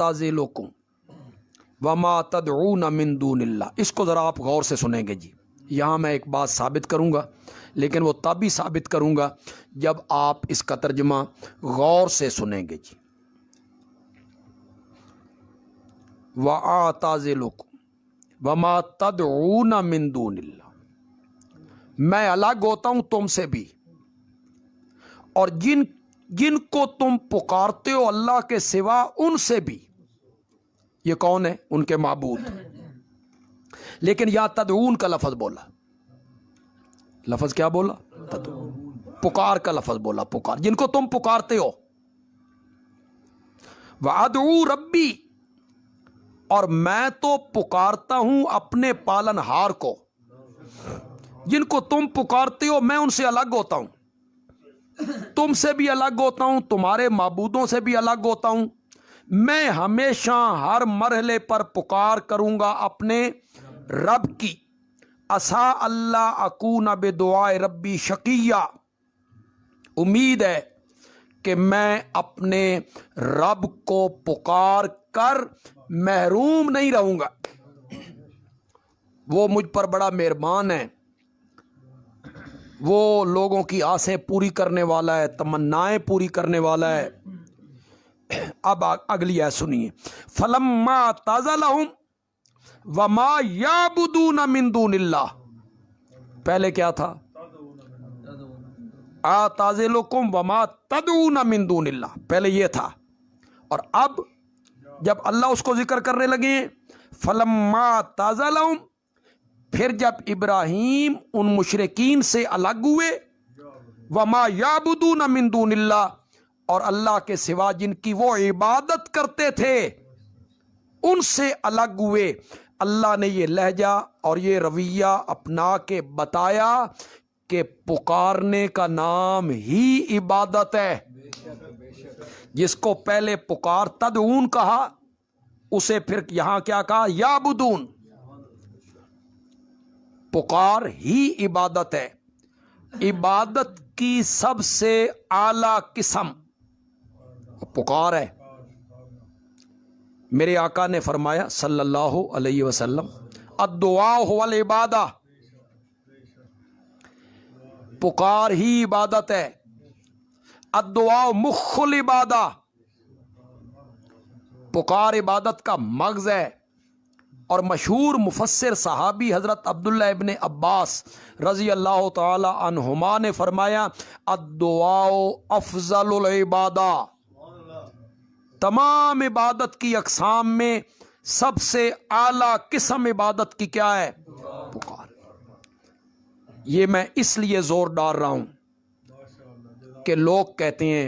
ताज़िलुकुम वमा तदऊन मिन दूनिल्लाह। इसको ज़रा आप गौर से सुनेंगे जी। यहाँ मैं एक बात साबित करूँगा, लेकिन वो तभी साबित करूँगा जब आप इसका तर्जुमा गौर से सुनेंगे जी। वआताज़िलुकुम वमा तदऊन मिन दूनिल्लाह, मैं अलग होता हूँ तुमसे भी, और जिनको तुम पुकारते हो अल्लाह के सिवा उनसे भी। ये कौन है? उनके माबूद। लेकिन या तदऊन का लफज बोला, लफज क्या बोला? तदऊन, पुकार का लफज बोला, पुकार, जिनको तुम पुकारते हो। वअदऊ रब्बी, और मैं तो पुकारता हूं अपने पालनहार को। जिनको तुम पुकारते हो मैं उनसे अलग होता हूं, तुमसे भी अलग होता हूं, तुम्हारे माबूदों से भी अलग होता हूं। मैं हमेशा हर मरहले पर पुकार करूंगा अपने रब की। असा अल्लाह अकून बिदुआए रब्बी शकिया, उम्मीद है कि मैं अपने रब को पुकार कर महरूम नहीं रहूंगा। वो मुझ पर बड़ा मेहरबान है, वो लोगों की आसें पूरी करने वाला है, तमन्नाएं पूरी करने वाला है। अब अगली आयत सुनिए। फलम्मा ताज़लहुम वमा याबुदून मिन दूनिल्लाह, पहले क्या था? आताज़िलुकुम वमा तदऊन मिन दूनिल्लाह, पहले ये था। और अब जब अल्लाह उसको जिक्र करने लगे, फलम्मा ताज़लहुम, फिर जब इब्राहीम उन मुशरिकीन से अलग हुए, वमा याबुदून मिन दूनिल्लाह, और अल्लाह के सिवा जिनकी वो इबादत करते थे उनसे अलग हुए, अल्लाह ने ये लहजा और ये रवैया अपना के बताया कि पुकारने का नाम ही इबादत है। जिसको पहले पुकार तदऊन कहा, उसे फिर यहां क्या कहा? याबुदून। पुकार ही इबादत है। इबादत की सबसे आला किस्म पुकार है। मेरे आका ने फरमाया सल्लल्लाहु अलैहि वसल्लम, अद्दुआ हुवल इबादा, पुकार ही इबादत है। अद्दुआ मुख्खुल इबादा, पुकार इबादत का मगज़ है। और मशहूर मुफस्सिर सहाबी हज़रत अब्दुल्लाह इब्ने अब्बास रज़ी अल्लाह ताला अन्हुमा ने फरमाया, अद्दुआ अफ़ज़लुल इबादा, तमाम इबादत की अक़साम में सबसे आला किस्म इबादत की क्या है? पुकार। ये मैं इसलिए जोर डाल रहा हूं कि लोग कहते हैं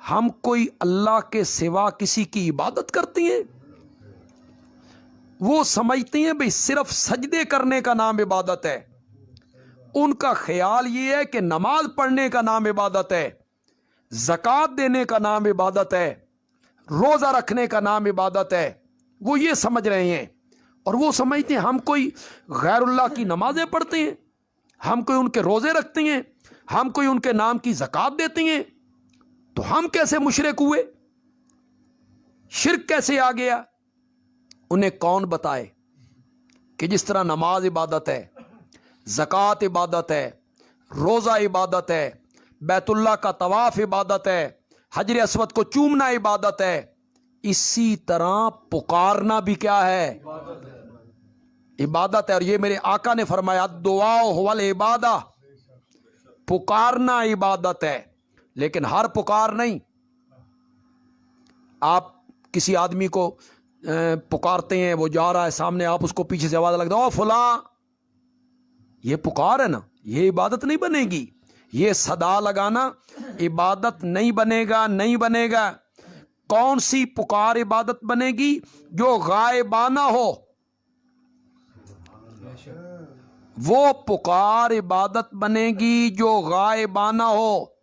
हम कोई अल्लाह के सिवा किसी की इबादत करते हैं। वो समझते हैं भाई सिर्फ सजदे करने का नाम इबादत है। उनका ख्याल ये है कि नमाज पढ़ने का नाम इबादत है, ज़कात देने का नाम इबादत है, रोज़ा रखने का नाम इबादत है। वो ये समझ रहे हैं, और वो समझते हैं हम कोई गैरुल्लाह की नमाजें पढ़ते हैं, हम कोई उनके रोज़े रखते हैं, हम कोई उनके नाम की ज़कात देते हैं, तो हम कैसे मुशरिक हुए? शिर्क कैसे आ गया? उन्हें कौन बताए कि जिस तरह नमाज इबादत है, ज़कात इबादत है, रोज़ा इबादत है, बैतुल्लाह का तवाफ इबादत है, हजर अस्वद को चूमना इबादत है, इसी तरह पुकारना भी क्या है? इबादत है। और ये मेरे आका ने फरमाया दुआ हुवल इबादा, पुकारना इबादत है। लेकिन हर पुकार नहीं। आप किसी आदमी को पुकारते हैं, वो जा रहा है सामने, आप उसको पीछे से आवाज लगता है, ओ फुला, ये पुकार है ना, ये इबादत नहीं बनेगी। ये सदा लगाना इबादत नहीं बनेगा, नहीं बनेगा। कौन सी पुकार इबादत बनेगी? जो गायबाना हो, वो पुकार इबादत बनेगी जो गायबाना हो।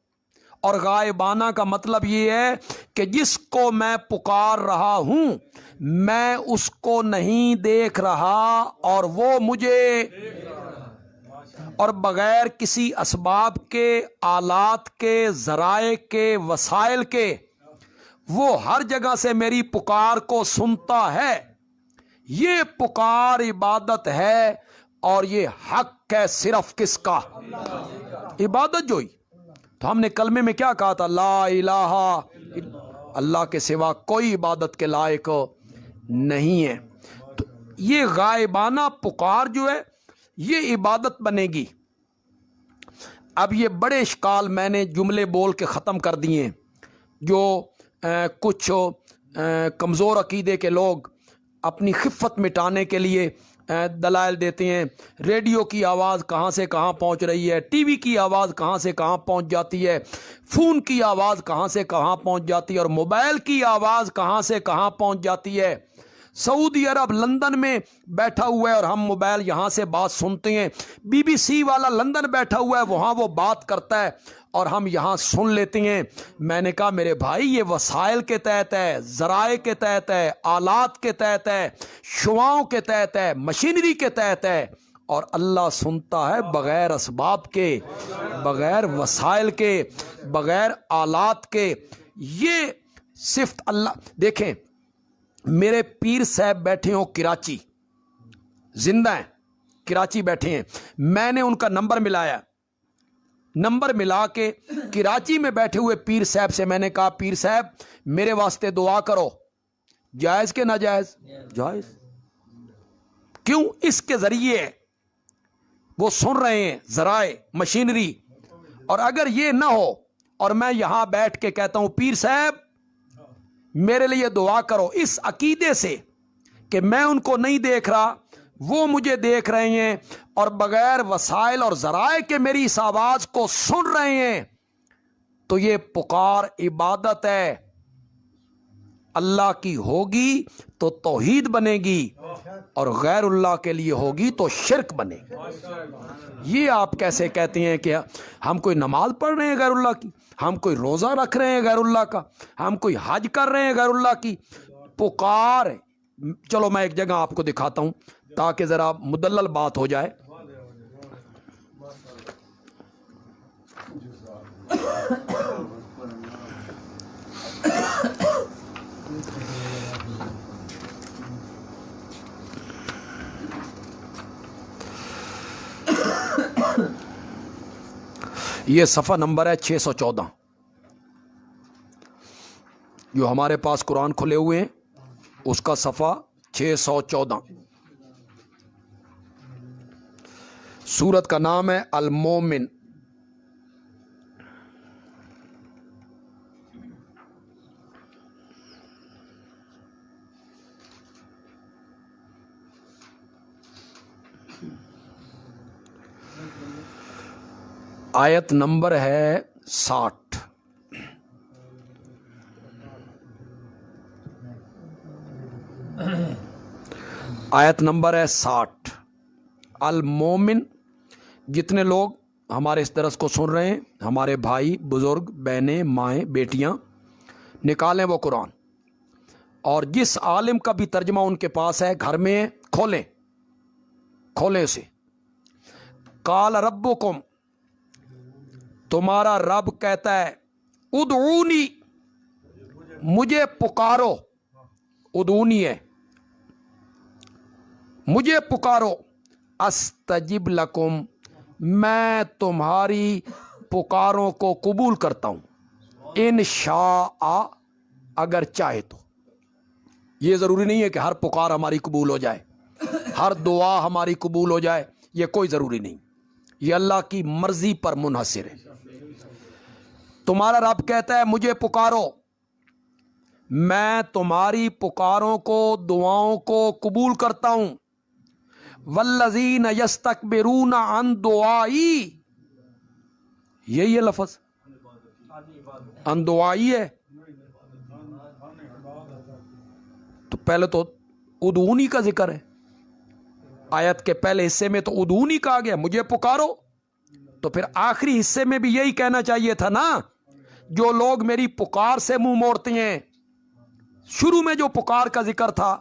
और गायबाना का मतलब ये है कि जिसको मैं पुकार रहा हूं मैं उसको नहीं देख रहा और वो मुझे, और बगैर किसी असबाब के, आलात के, ज़राए के, वसाइल के وہ ہر جگہ سے میری پکار کو سنتا ہے. یہ پکار عبادت ہے اور یہ حق ہے صرف کس کا؟ عبادت جو ہی. تو ہم نے کلمے میں کیا کہا تھا؟ لا الہ، اللہ کے سوا کوئی عبادت کے لائق نہیں ہے. تو یہ غائبانہ پکار جو ہے یہ عبادت بنے گی. اب یہ بڑے اشکال میں نے جملے بول کے ختم کر دیے ہیں. جو کچھ کمزور عقیدے کے لوگ اپنی خفت مٹانے کے لیے دلائل دیتے ہیں. ریڈیو کی آواز کہاں سے کہاں پہنچ رہی ہے، ٹی وی کی آواز کہاں سے کہاں پہنچ جاتی ہے، فون کی آواز کہاں سے کہاں پہنچ جاتی ہے، اور موبائل کی آواز کہاں سے کہاں پہنچ جاتی ہے. سعودی عرب لندن میں بیٹھا ہوا ہے اور ہم موبائل یہاں سے بات سنتے ہیں. بی بی سی والا لندن بیٹھا ہوا ہے، وہاں وہ بات کرتا ہے اور ہم یہاں سن لیتے ہیں. میں نے کہا میرے بھائی یہ وسائل کے تحت ہے، ذرائع کے تحت ہے، آلات کے تحت ہے، شعاؤں کے تحت ہے، مشینری کے تحت ہے. اور اللہ سنتا ہے بغیر اسباب کے، بغیر وسائل کے، بغیر آلات کے. یہ صفت اللہ. دیکھیں میرے پیر صاحب بیٹھے ہوں کراچی، زندہ ہیں، کراچی بیٹھے ہیں. میں نے ان کا نمبر ملایا، نمبر ملا کے کراچی میں بیٹھے ہوئے پیر صاحب سے میں نے کہا پیر صاحب میرے واسطے دعا کرو. جائز کہ ناجائز؟ جائز. کیوں؟ اس کے ذریعے وہ سن رہے ہیں ذرائع، مشینری. اور اگر یہ نہ ہو اور میں یہاں بیٹھ کے کہتا ہوں پیر صاحب میرے لیے دعا کرو، اس عقیدے سے کہ میں ان کو نہیں دیکھ رہا، وہ مجھے دیکھ رہے ہیں اور بغیر وسائل اور ذرائع کے میری اس آواز کو سن رہے ہیں، تو یہ پکار عبادت ہے. اللہ کی ہوگی تو توحید بنے گی اور غیر اللہ کے لیے ہوگی تو شرک بنے گی. یہ آپ کیسے کہتے ہیں کہ ہم کوئی نماز پڑھ رہے ہیں غیر اللہ کی، ہم کوئی روزہ رکھ رہے ہیں غیر اللہ کا، ہم کوئی حج کر رہے ہیں غیر اللہ کی؟ پکار. چلو میں ایک جگہ آپ کو دکھاتا ہوں تاکہ ذرا مدلل بات ہو جائے. یہ صفحہ نمبر ہے 614. جو ہمارے پاس قرآن کھلے ہوئے ہیں اس کا صفحہ 614. سورت کا نام ہے المومن. آیت نمبر ہے 60. آیت نمبر ہے 60. المومن. جتنے لوگ ہمارے اس درس کو سن رہے ہیں، ہمارے بھائی، بزرگ، بہنیں، مائیں، بیٹیاں، نکالیں وہ قرآن، اور جس عالم کا بھی ترجمہ ان کے پاس ہے گھر میں کھولیں اسے. قال ربکم، تمہارا رب کہتا ہے ادعونی، مجھے پکارو. ادعونی ہے مجھے پکارو. استجب لکم، میں تمہاری پکاروں کو قبول کرتا ہوں. ان شاء، اگر چاہے تو. یہ ضروری نہیں ہے کہ ہر پکار ہماری قبول ہو جائے، ہر دعا ہماری قبول ہو جائے، یہ کوئی ضروری نہیں. یہ اللہ کی مرضی پر منحصر ہے. تمہارا رب کہتا ہے مجھے پکارو، میں تمہاری پکاروں کو، دعاؤں کو قبول کرتا ہوں. والذین یستکبرون عن دعائی، یہی ہے لفظ، عن دعائی ہے. تو پہلے تو ادعونی کا ذکر ہے، آیت کے پہلے حصے میں تو ادعونی کہا گیا، مجھے پکارو. تو پھر آخری حصے میں بھی یہی کہنا چاہیے تھا نا. جو لوگ میری پکار سے منہ موڑتے ہیں، شروع میں جو پکار کا ذکر تھا،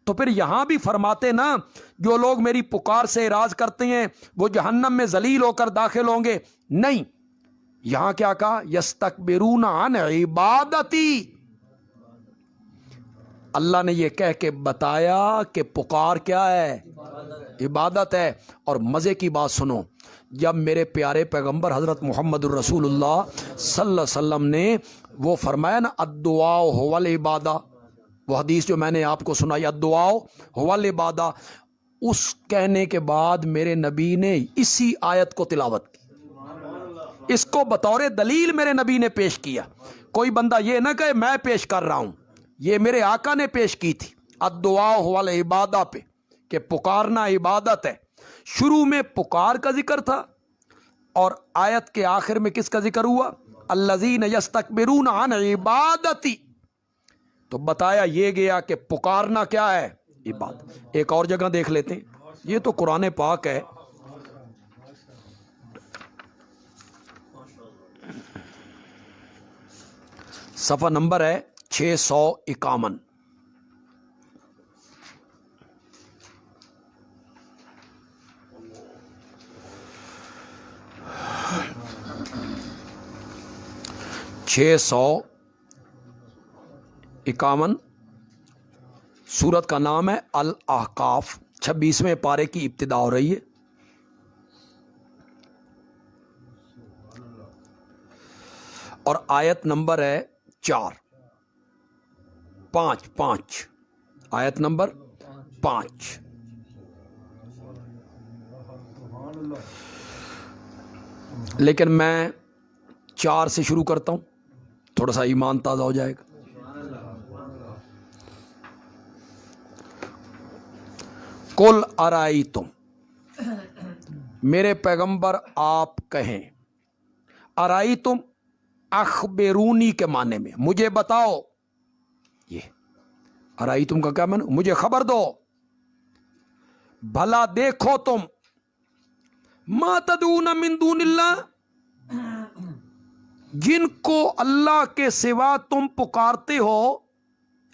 تو پھر یہاں بھی فرماتے نا جو لوگ میری پکار سے اعراض کرتے ہیں وہ جہنم میں ذلیل ہو کر داخل ہوں گے. نہیں، یہاں کیا کہا؟ یستکبرون عن عبادتی، अल्लाह ने ये कह के बताया कि पुकार क्या है, इबादत है। और मज़े की बात सुनो, जब मेरे प्यारे पैगंबर हज़रत मुहम्मदुर रसूलुल्लाह सल्लल्लाहु अलैहि वसल्लम ने वो फरमाया ना, अद्दुआ हुवल इबादा, वो हदीस जो मैंने आपको सुनाई, अद्दुआ हुवल इबादा, उस कहने के बाद मेरे नबी ने इसी आयत को तिलावत की, इसको बतौर दलील मेरे नबी ने पेश किया। कोई बंदा ये ना कहे मैं पेश कर रहा हूं, ये मेरे आका ने पेश की थी अद्दुआ हुवल इबादा पे, कि पुकारना इबादत है। शुरू में पुकार का जिक्र था और आयत के आखिर में किसका जिक्र हुआ, अल्लज़ीन यस्तकबिरून अन इबादती। तो बताया ये गया कि पुकारना क्या है, इबादत। एक और जगह देख लेते हैं, ये तो कुरान पाक है, सफ़ा नंबर है 651। सूरत का नाम है अल अहकाफ, 26वें पारे की इब्तिदा हो रही है। और आयत नंबर है 5 आयत नंबर 5। लेकिन मैं 4 से शुरू करता हूं, थोड़ा सा ईमान ताज़ा हो जाएगा। कुल अराई तुम, मेरे पैगंबर आप कहें, अराई तुम अखबेरूनी के माने में मुझे बताओ, ये अराई तुम का क्या माने, मुझे खबर दो, भला देखो तुम, मा तदून मिन दूनिल्लाह, जिनको अल्लाह के सिवा तुम पुकारते हो,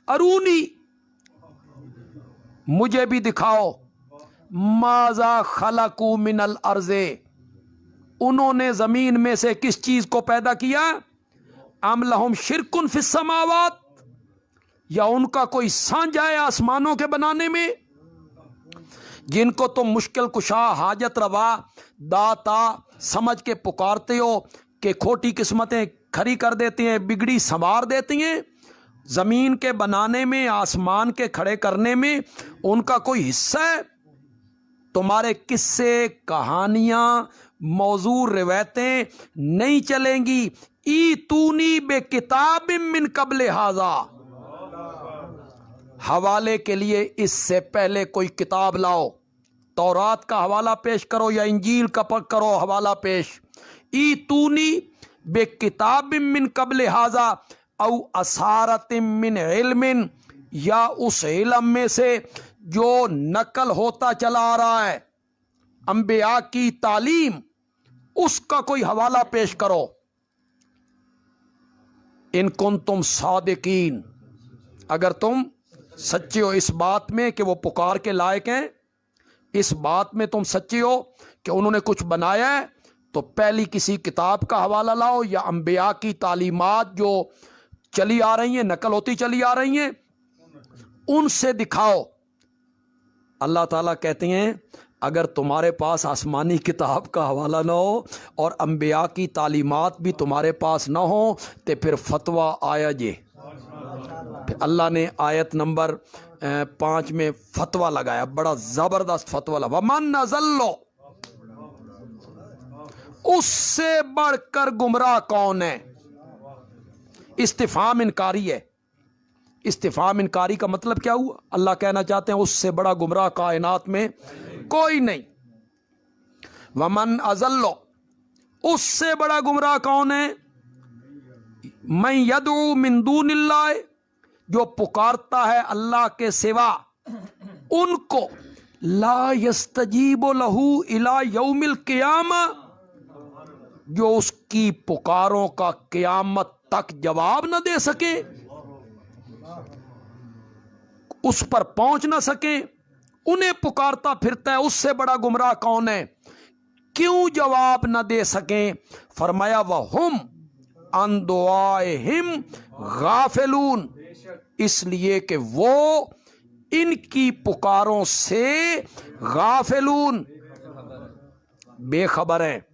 अरूनी, मुझे भी दिखाओ, माजा खलकू मिनल अर्ज़े, उन्होंने जमीन में से किस चीज को पैदा किया, अम लहुम शिरकुन फिस समावात, या उनका कोई सांझा है आसमानों के बनाने में। जिनको तुम मुश्किल कुशा, हाजत रवा, दाता समझ के पुकारते हो कि खोटी किस्मतें खरी कर देती हैं, बिगड़ी संवार देती हैं, जमीन के बनाने में, आसमान के खड़े करने में उनका कोई हिस्सा है। तुम्हारे किस्से, कहानियां, मौजू रिवायतें नहीं चलेंगी। ई तूनी बे किताब मिन कबल हाजा, हवाले के लिए इससे पहले कोई किताब लाओ, तौरात का हवाला पेश करो या इंजील का करो हवाला पेश। ई तूनी बे किताब मिन कबल हाजा औ असारत मिन इल्मिन, या उस इल्म में से जो नकल होता चला आ रहा है, अंबिया की तालीम, उसका कोई हवाला पेश करो। इन कुन तुम सादिकीन, अगर तुम सच्चे हो इस बात में कि वो पुकार के लायक हैं, इस बात में तुम सच्चे हो कि उन्होंने कुछ बनाया है, तो पहली किसी किताब का हवाला लाओ या अंबिया की तालीमात जो चली आ रही हैं, नकल होती चली आ रही हैं, उनसे दिखाओ। अल्लाह ताला कहते हैं अगर तुम्हारे पास आसमानी किताब का हवाला ना हो और अंबिया की तालीमात भी तुम्हारे पास ना हो, तो फिर फतवा आया जे। फिर अल्लाह ने आयत नंबर 5 में फतवा लगाया, बड़ा जबरदस्त फतवा लगा, वमन नज़ल्लो, उससे बढ़कर गुमराह कौन है। इस्तिफाम इनकारी है। इस्तिफाम इनकारी का मतलब क्या हुआ, अल्लाह कहना चाहते हैं उससे बड़ा गुमराह कायनात में कोई नहीं। वमन अज़ल्लो, उससे बड़ा गुमराह कौन है, मैं यदू मिन दूनिल्लाह, जो पुकारता है अल्लाह के सिवा उनको, ला यस्तजीबु लहू इला यौमिल क़ियामा, जो उसकी पुकारों का क़यामत तक जवाब न दे सके, उस पर पहुंच ना सके, उन्हें पुकारता फिरता है, उससे बड़ा गुमराह कौन है। क्यों जवाब न दे सके, फरमाया वहुम अन दुआहिम गाफिलून, इसलिए कि वो इनकी पुकारों से गाफिलून, बेखबर हैं।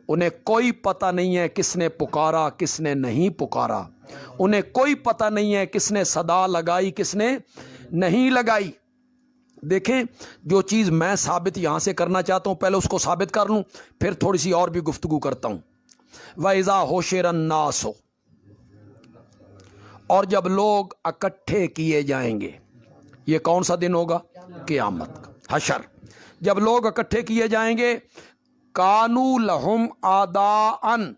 उन्हें कोई पता नहीं है किसने पुकारा किसने नहीं पुकारा, उन्हें कोई पता नहीं है किसने सदा लगाई किसने नहीं लगाई। देखें, जो चीज़ मैं साबित यहां से करना चाहता हूं पहले उसको साबित कर लूं, फिर थोड़ी सी और भी गुफ्तगू करता हूं। वइज़ा होशिरन नास हो, और जब लोग इकट्ठे किए जाएंगे, ये कौन सा दिन होगा? क़यामत का हशर। जब लोग इकट्ठे किए जाएंगे, कानू लहुम आदाअन,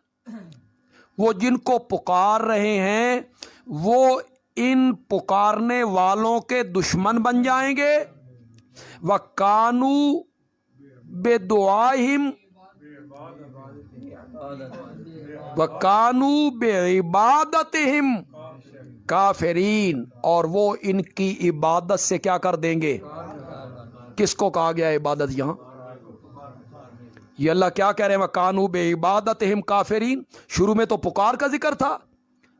वो जिनको पुकार रहे हैं वो इन पुकारने वालों के दुश्मन बन जाएंगे। व कानू बेदुआहिम व कानू बेइबादतिहिम काफिरीन, और वो इनकी इबादत से क्या कर देंगे? किसको कहा गया इबादत यहां? ये अल्लाह क्या कह रहे हैं? कानू बेइबादतिहिम काफिरीन। शुरू में तो पुकार का जिक्र था,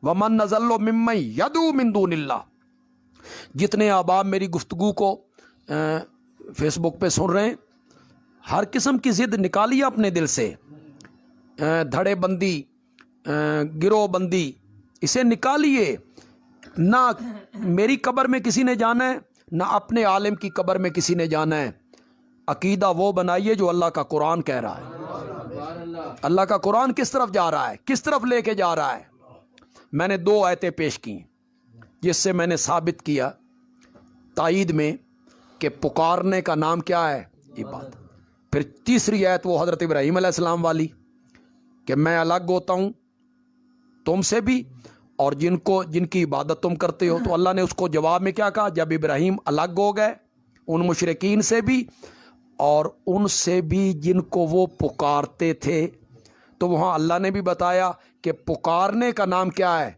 वमन नज़ल्लो मिम्मन यदू मिन दूनिल्लाह। जितने अहबाब मेरी गुफ्तगू को फेसबुक पे सुन रहे हैं, हर किस्म की जिद निकालिए अपने दिल से, धड़ेबंदी, गिरोहबंदी, इसे निकालिए। ना मेरी कब्र में किसी ने जाना है, ना अपने आलिम की कब्र में किसी ने जाना है। अकीदा वो बनाइए जो अल्लाह का कुरान कह रहा है। अल्लाह का कुरान किस तरफ जा रहा है, किस तरफ लेके जा रहा है? मैंने 2 आयतें पेश की जिससे मैंने साबित किया तायीद में कि पुकारने का नाम क्या है? इबादत। फिर तीसरी आयत वो हज़रत इब्राहीम अलैहिस्सलाम वाली कि मैं अलग होता हूँ तुमसे भी, और जिनकी इबादत तुम करते हो। तो अल्लाह ने उसको जवाब में क्या कहा? जब इब्राहीम अलग हो गए उन मुशरिकीन से भी और उनसे भी जिनको वो पुकारते थे, तो वहाँ अल्लाह ने भी बताया कि पुकारने का नाम क्या है?